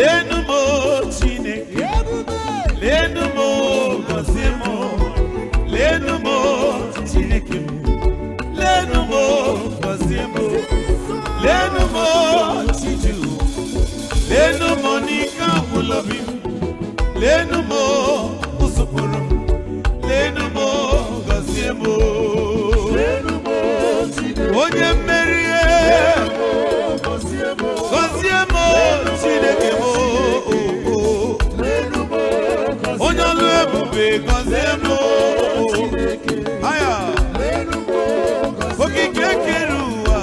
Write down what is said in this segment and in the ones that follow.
lenu mo Chineke, lenu mo gọzie mo, lenu mo Chineke, lenu mo gọzie mo, lenu mo Chiju, lenu mo n'ike agwụlobi, lenu mo usupụrụ, lenu mo gọzie mo, onye mmeri gọzie mo Chineke mo, onye ọlụ ebube gọzie mo, aya okike kere ụwa,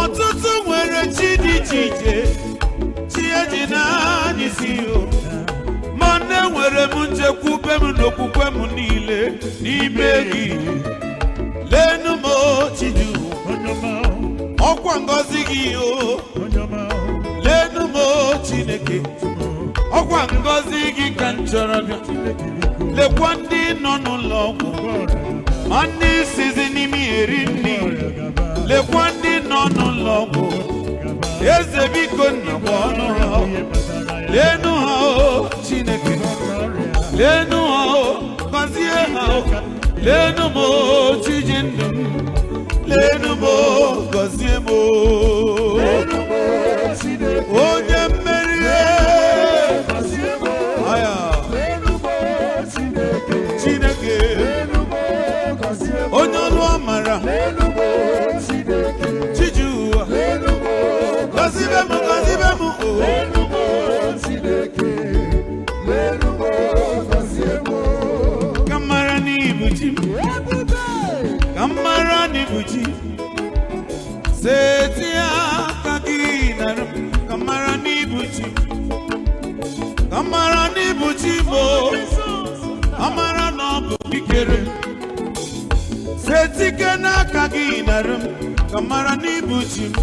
ọtụtụ nwere chi dị iche iche, chi eji na-anyị si ma nne nwere m nchekwube m n'okwukwe m niile n'ime gị. Lenu m Chiju, ọkwa ngọzi gị o, lenu m Chineke, ọkwa ngọzi gị ka m chọrọ bịa. Lekwa ndị nọ n'ụlọ ọgwụ, ma ndị sizi n'ime eri nri, lekwa ndị nọ n'ụlọ ọgwụ, eze biko nnakwa ọnụ ha, lenu ha o Chineke, lenu ha o gọzie ha o, lenu m Chiji ndụ m, lenu m gọzie m, onye mmeri aya Chineke, onye ọlụ amara Chiji ụwa, gọzibe m gọzibe m o, ka mara n'ibu chi m, ka mara n'ibu chi, seti aka gị nara m, ka mara n'ibu chi, ka mara n'ibu chi m, amara na ọ bụ ikere, setike n'aka gị nara m, ka mara n'ibu chi m,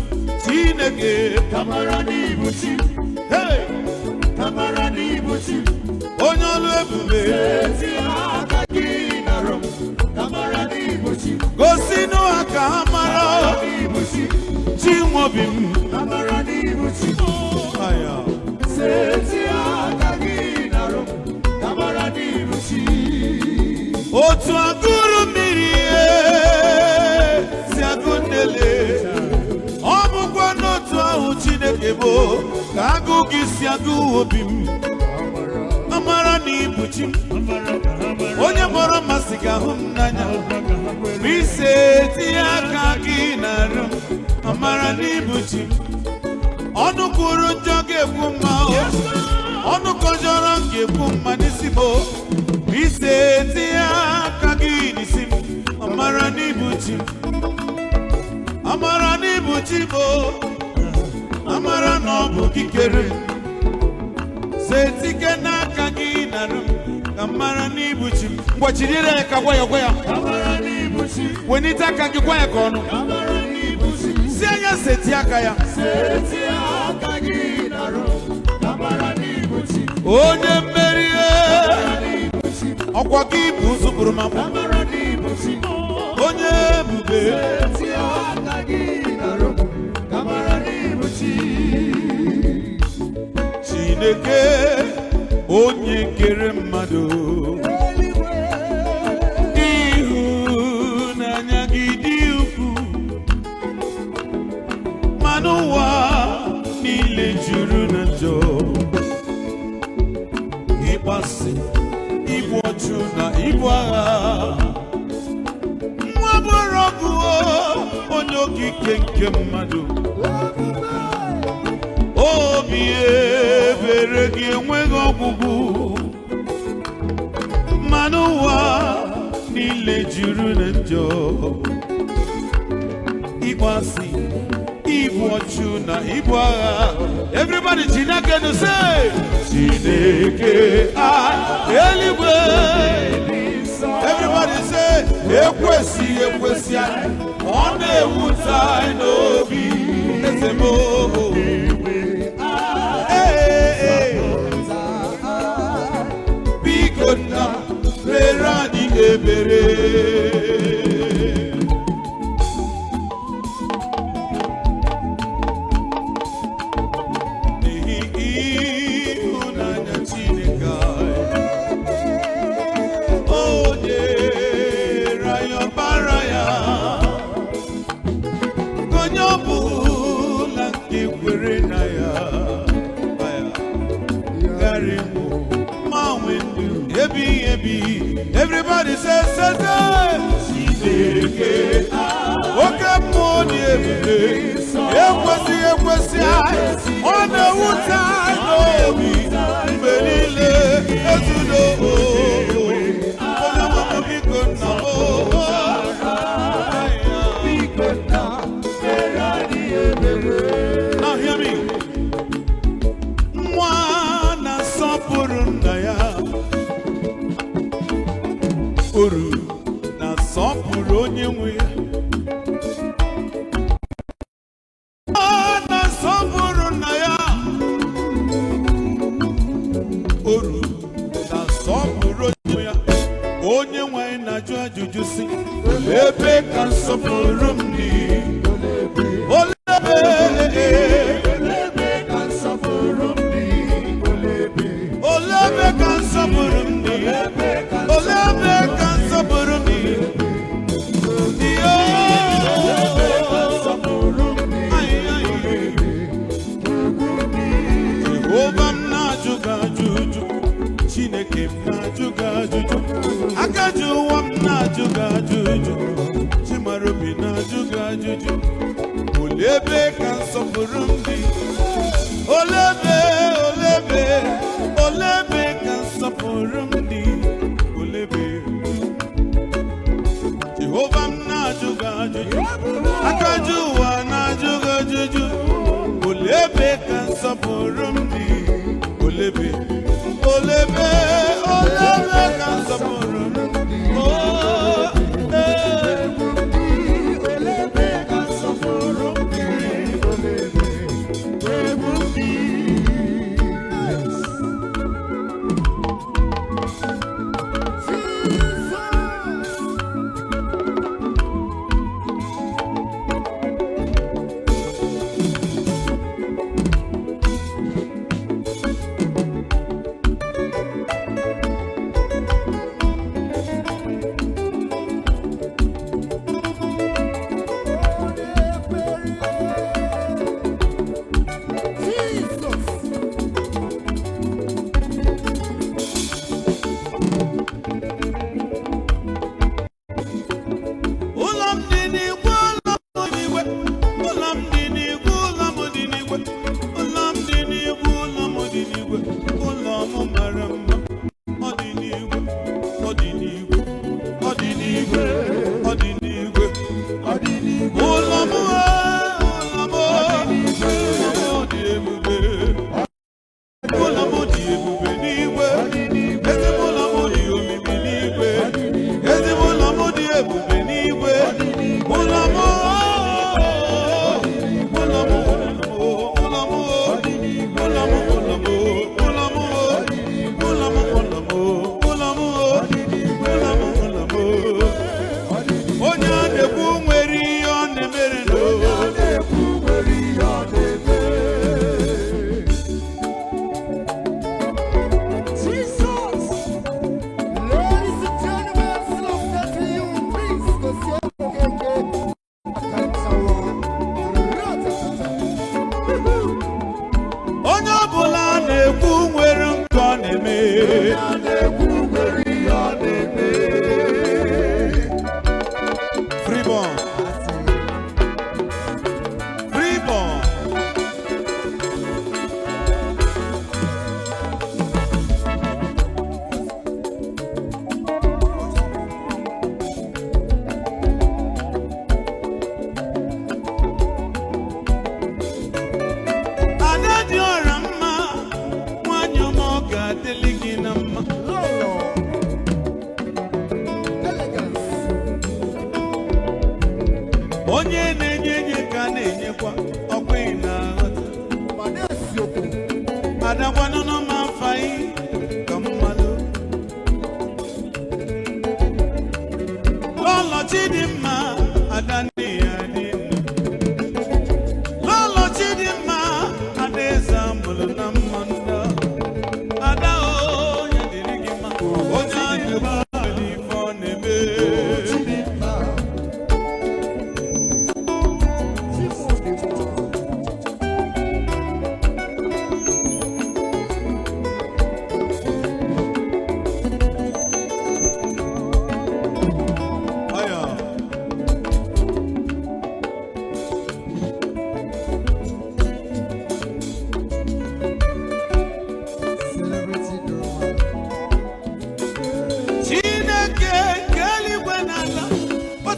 Chineke, ka mara n'ibu chi m, hey, ka mara n'ibu chi m, onye ọlụ ebube, seti aka gị nara m, ka mara n'ibu chi m, gosi n'ụwa ka ha mara chi nwobi m, ka mara n'ibu chi m, seti aka gị nara m, ka mara n'ibu chi, otu agụrụ mmiri si agụ nnele, ọ bụkwa n'otu ahụ Chineke bụ ka agụ gị si agụ obi m, amara n'ibu chi m, onye mọrọ mmasị ga-ahụ m n'anya, ma ise tinye aka gị n'arụ m, amara n'ibu chi m, ọnụ kwuru njọ ga-ekwu mma, ọnụ kọjọrọ m ga-ekwu mma n'isi m, ma ise tinye aka gị n'isi m, amara n'ibu chi m, amara n'ibu chi m, amara na ọ bụ gị kere, setike n'aka gị n'arụ m, ka mara n'ibu chi m, mgbachiriere ya ka gwa ya, wenite aka gị gwa ya ka ọnụ, si anya seti aka ya, onye mmeri ọkwa gị bụ ụzụbụrụ ma onye ebube, Chineke onye kere mmadụ, ịhụnanya gị dị ukwuu, ma n'ụwa niile juru na njọ, ịkpasị, igbu ọchụ na ibu agha, nwa bụrụ ọgụ onye okike nke mmadụ, obi ebere gị enweghị ọgwụgwụ, ma n'ụwa niile juru na njọ, ịkpasị, igbu ọchụ na ibu agha. Everybody Chineke no say Chineke eluigwe, everybody say ekwesi ekwesi, ọ na-ewute anyị n'obi, eze m biko nna mere anyị ebere, ekwesị ekwesị ọ na-ewute n'obi mgbe niile ezudo onye mama biko nna now hear me. Nwa na-asọpụrụ nna ya uru na-asọpụrụ onye nwe ya na-asọpụrụ nna ya uru na-asọpụrụ onye nwe ya onye nwe anyị na-ajụ ajụjụ si ebe ka nsọpụrụ m dị olebe ka nsọpụrụ m dị olebe ka nsọpụrụ m dị olebe ka nsọpụrụ m dị Jehova m na-ajụ gị ajụjụ Chineke m na-ajụ gị ajụjụ Agadi ụwa m na-ajụ gị ajụjụ Chimara obi na-ajụ gị ajụjụ olebe ka nsọpụrụ m dị olebe olebe olebe ka nsọpụrụ m dị olebe Jehova m na-ajụ gị ajụjụ Agadi ụwa na-ajụ gị ajụjụ olebe ka nsọpụrụ m dị olebe olebe olebe ka nsọpụrụ m dị olebe ka nsọpụrụ m dị onye na-enye enye ka na-enyekwa ọkwa ị na-aghọta adakwanụnụ ma faị ka mmadụ lọlọchi dị mma ada nne ya dị lọlọchi dị mma ada eze amụrụ na mmanụ ada onye dịrị gị mma onye anyị bụ ife ọ na-eme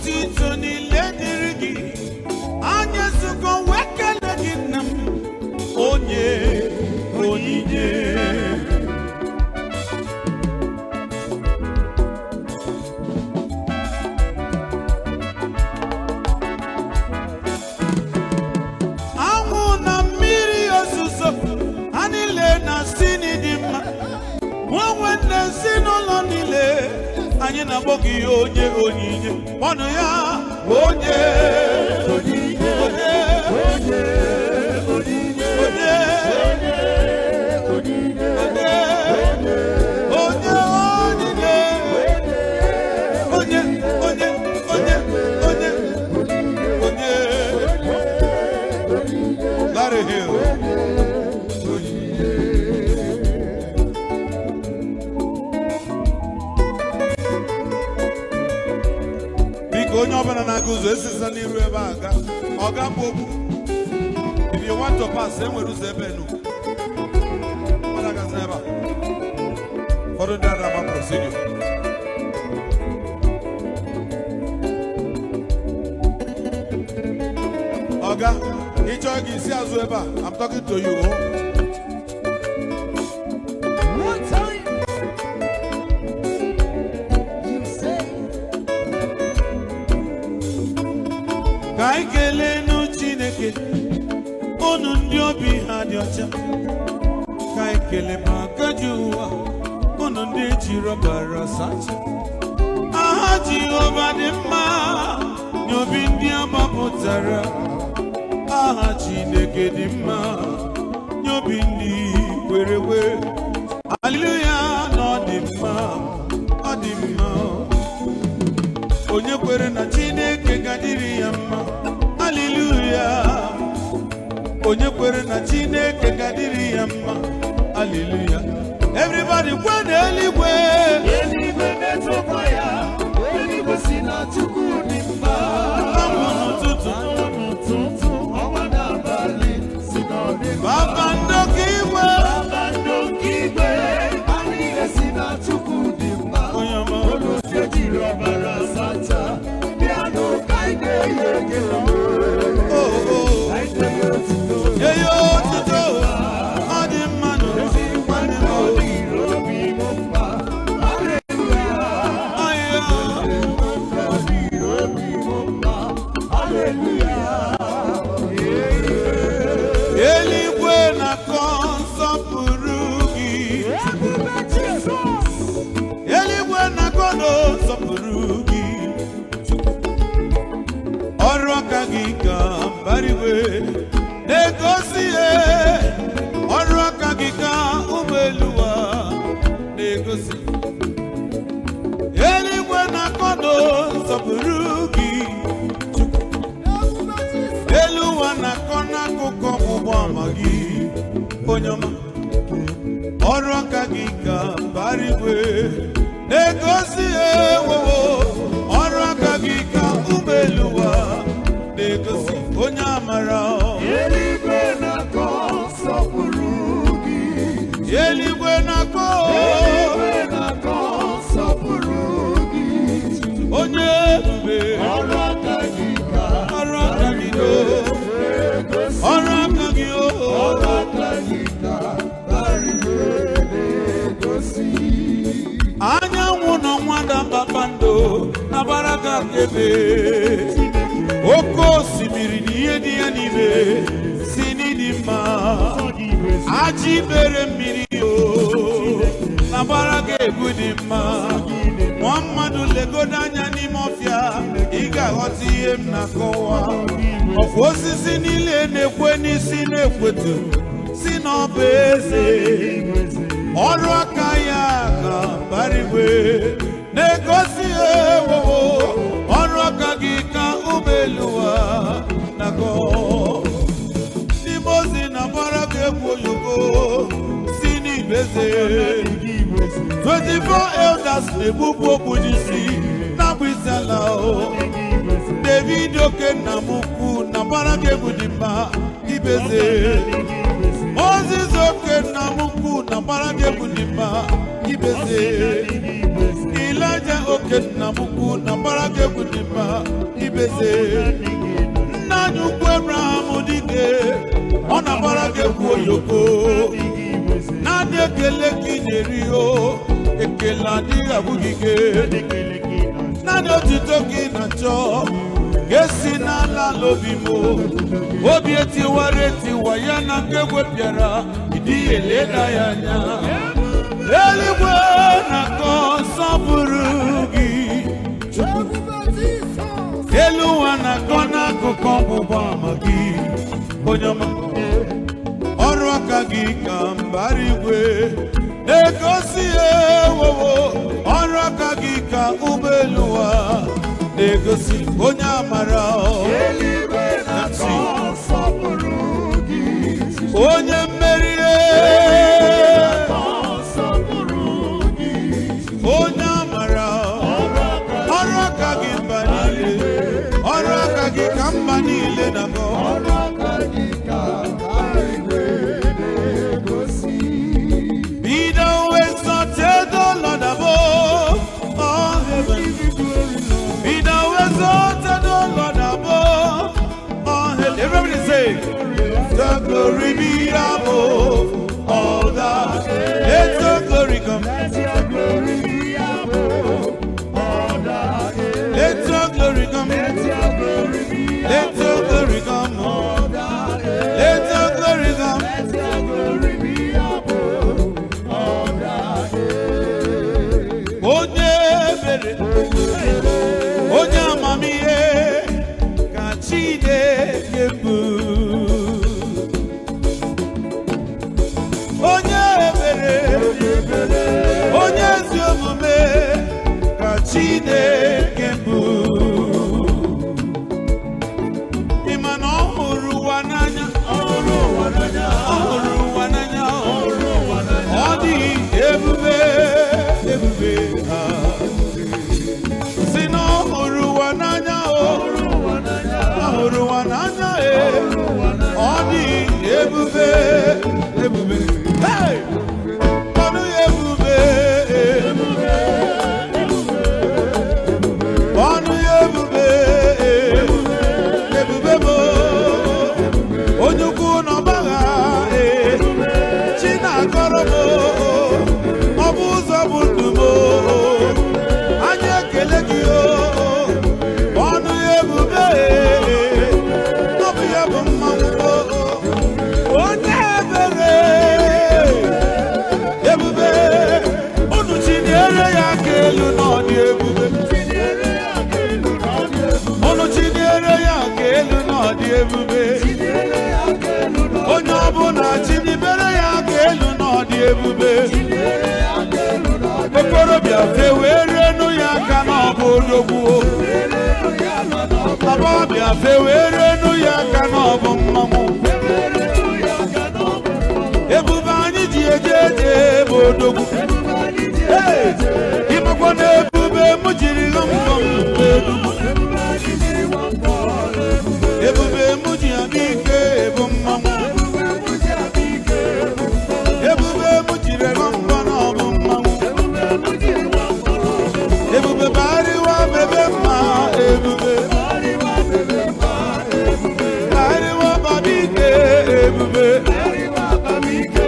otito niile dịrị gị anyị zukọ wee kelee gị nna m onye onyinye anwụ na mmiri ozuzo ha niile na-asị n'ịdị mma nwanwe nne ezinụlọ niile anyị na-akpọ gị onye onyinye ọnụ ya onye onyinye onye onyinye onye onyinye onye Larry Hill onye ọbụla na-aga ụzọ esisa n'iru ebe a ga ọ ga-abụ okwu if you want to pass enwere ụzọ ebe enu mmadụ agazi ebe a ụfọdụ ndị ada ma prosidio ọga ịchọ gị isi azụ ebe a I'm talking to you ka anyị kelee nụ Chineke unu ndị obi ha dị ọcha ka anyị kelee maka ji ụwa unu ndị jiri ọbara sacha aha Jehova dị mma n'obi ndị agbapụtara aha Chineke dị mma n'obi ndị kwere ekwe haleluya na ọ dị mma ọ dị mma onye kwere na Chineke ga-adịrị ya mma haleluya onye kwere na Chineke ga-adịrị ya mma haleluya everybody kwe na eluigwe metụkwa ya eluigwe si na Chukwu dị mma anwụ n'ụtụtụ ọnwa n'abalị si na ọ dị mma kpakpando nke igwe anyị niile si na Chukwu dị mma onye ọma olu jiri ọbara sacha bịa n'ụka ide ya ekele yeyo otuto ọ dị mma n'ozi nwanne m obi mma haleluya haleluya eluigwe na-akọ nsọpụrụ gị eluigwe na-akọ nsọpụrụ gị ọrụ aka gị ka mbara igwe na-egosi ọrụ aka gị ka ụgbọelu ụwa na-egosi eluigwe na-akọ nsọpụrụ gị elu ụwa na-akọ n'akụkụ ọgbụgba ama gị onye ọma ọrụ aka gị ka mbara igwe na-egosi ewewo ọrụ aka gị ka ụgbọelu ụwa na-egosi onye amara eluigwe na-akọ nsọpụrụ gị eluigwe na-akọ nsọpụrụ gị onye ebube ọrụ aka gị ka ọrụ aka gị ọrụ aka gị ọrụ aka gị ka na-egosi anyanwụ n'ọnwa na kpakpando na-agbara gị akaebe oke osimiri na ihe dị ya n'ime si n'ịdị mma ajị bere mmiri na-agbara gị egwu dị mma nwa mmadụ legodo anya n'ime ọfịa ị ga-aghọta ihe m na-akọwa ọkwa osisi niile na-ekwe n'isi na-ekwetu si n'ọba eze ọrụ aka ya ka mbara igwe na-egosi ewowo ọrụ aka gị ka ụgbọelu ụwa na-akọ n'ime ozi na mbara gị egwu oyoko si n'ibeze 24 elders na-egbupụ okpu n'isi na mkpịsị ala David Okenna m ukwu na mbara gị egwu dị mma ibeze Moses Okenna m ukwu na mbara gị egwu dị mma ibeze na-eje oke nna m ukwu na mbara gị egwu dị mma ibeze nna anyị ukwu Abraham dike ọ na-agbara gị egwu oyoko na-adị ekele gị nyeri o ekele adịghị abụghị gị naanị otuto gị na-achọ ga-esi n'ala n'obi m obi etiwara etiwa ya na nke gwepịara ịdịghị eleda ya anya eluigwe na-akọ nsọpụrụ gị elu ụwa na-akọ n'akụkụ ọgbụgba ama gị onye ọma ọrụ aka gị ka mbara igwe na-egosi ewowo ọrụ aka gị ka ụgbọelu ụwa na-egosi onye amara onye mmeri onye amara ọrụ aka gị mba niile ọrụ aka gị ka mba niile na-agọ the glory be above all that. Let your glory come. Let your glory be above all that. Let your glory come. Let your glory be. Let your glory come. All that. Let your glory come. Let your glory be above all that. Onye bere, onye amamihe, ka Chineke bụ. Onye ezi omume ka Chineke bụ ịma na ọ hụrụ ụwa n'anya ọ dị ebube ebube si na ọ hụrụ ụwa n'anya ọ hụrụ ụwa n'anya ọ dị ebube ebube onye ọbụla chinibere ya aka elu n'ọdị ebube okorobịa fewere enu ya aka n'ọbụ odogwu agbọghọbịa fewere enu ya aka n'ọbụ mmanwụ ebube anyị ji eje eje bụ odogwu ịmakwa na ebube m jiri mbọ ebube m ji abịa ike bụ mmanwụ ebube m jiri ego mbọ na ọ bụ mmanwụ ebube barịwa bebe mma ebube barịwa baba ike ebube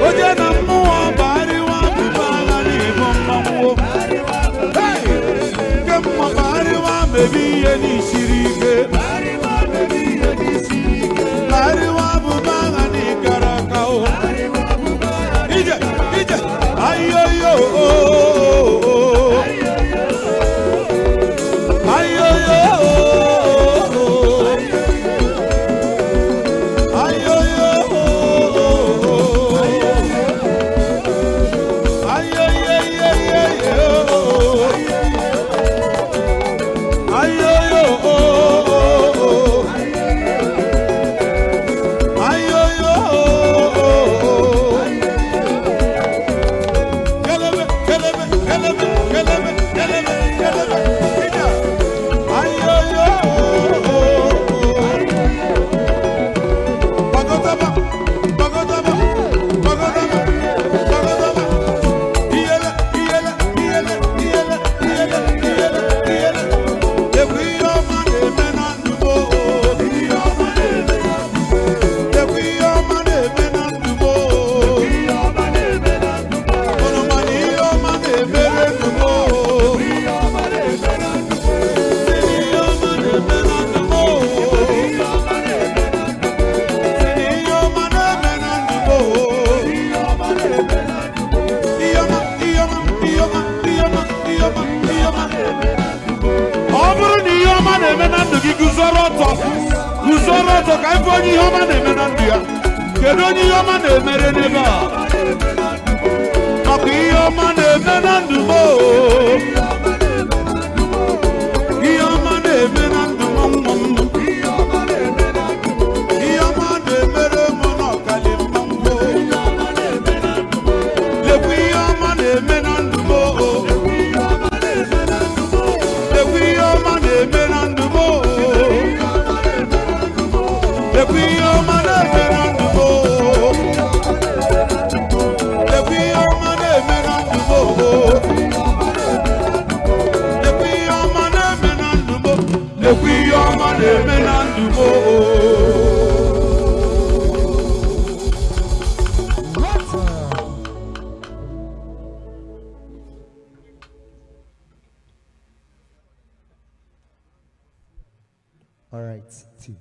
oje na mmụọ barịwa bụba agha n'ịbụ mmanwụ nke mma barịwa mebe ihe n'isiri ike barịwa bụba agha n'ịkara aka o ije ije ayoyo na-eme na ndụ gị guzoro ọtọ ka ife onye ihe ọma na-eme na ndụ ya. Kedu onye ihe ọma na-emere n'ebe a? Maka ihe ọma na-eme na ndụ m. Ihe ọma na-eme na ndụ m. Ihe ọma na-emere m n'ọkali mmanwụ. Lekwa ihe ọma na-eme na ndụ m. Lekwa ihe ọma na-eme na ndụ m. Lekwa ihe ọma na-eme na ndụ m. Lekwa ihe ọma na-eme na ndụ m. Lekwa ihe ọma na-eme na ndụ m. Lekwa ihe ọma na-eme na ndụ m. All right, two.